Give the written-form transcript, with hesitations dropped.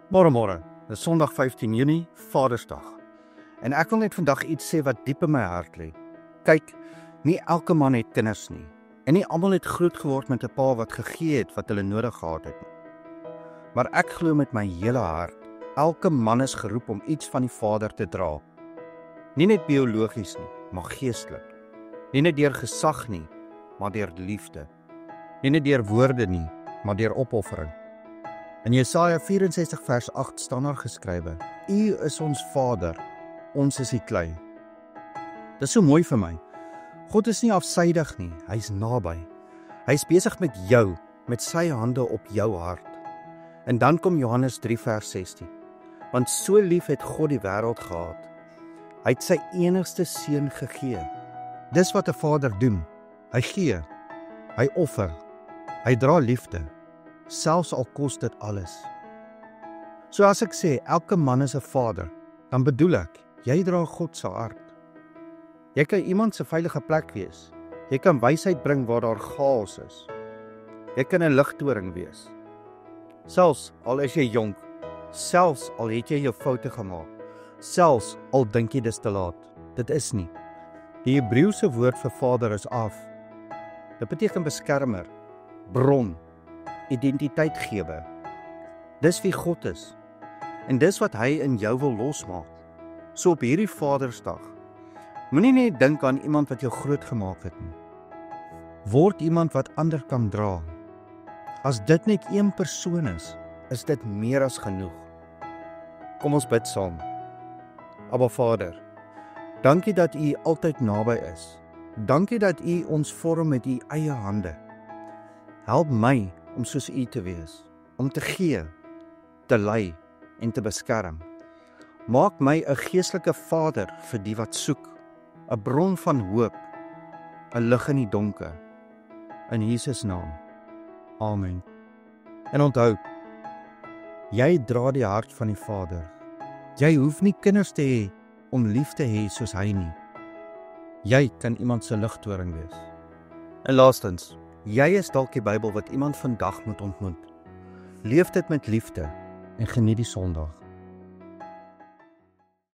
Môre, dis Sondag 15 Junie, Vadersdag. En ek wil net vandag iets sê wat diep in my hart lê. Kyk, nie elke man het kinders nie. En nie almal het groot geword met 'n pa wat gegee het wat hulle nodig gehad het nie. Maar ek glo met my hele hart, elke man is geroep om iets van die Vader te dra. Nie net biologies nie, maar geestelik. Nie net deur gesag nie, maar deur liefde. Nie net deur woorde nie, maar deur opoffering. In Jesaja 64 vers 8 staan daar geskrywe: U is ons Vader, ons is die klei. Dis so mooi vir my. God is nie afsydig nie, hy's naby. Hy's besig met jou, met sy hande op jou hart. En dan kom Johannes 3 vers 16. Want so lief het God die wêreld gehad. Hy het sy enigste seun gegee. Dis wat 'n vader doen. Hy gee, hy offer, hy dra liefde. Selfs al kos dit alles. So as ek sê, elke man is 'n vader, dan bedoel ek, jy dra God se hart. Jy kan iemand se veilige plek wees. Jy kan wysheid bring waar daar chaos is. Jy kan 'n ligtoring wees. Selfs al is jy jonk, selfs al het jy jou foute gemaak, selfs al dink jy dis te laat. Dit is nie. Die Hebreëse woord vir vader is af. Dit beteken beskermer, bron, identiteitgewer. Dis wie God is. En dis wat hy in jou wil losmaak. So op hierdie Vadersdag, moenie net dink aan iemand wat jou groot gemaak het nie. Word iemand wat ander kan dra. As dit net een persoon is dit meer as genoeg. Kom ons bid saam. Abba Vader, dankie dat U altyd naby is. Dankie dat U ons vorm met U eie hande. Help my om soos U te wees, om te gee, te lei en te beskerm. Maak my 'n geestelike vader vir die wat soek, 'n bron van hoop, 'n lig in die donker. In Jesus naam. Amen. En onthou, jy dra die hart van die Vader. Jy hoef nie kinders te hê om lief te hê soos hy nie. Jy kan iemand se ligtoring wees. En laastens, jy is dalk die Bybel wat iemand vandag moet ontmoet. Leef dit met liefde en geniet die Sondag.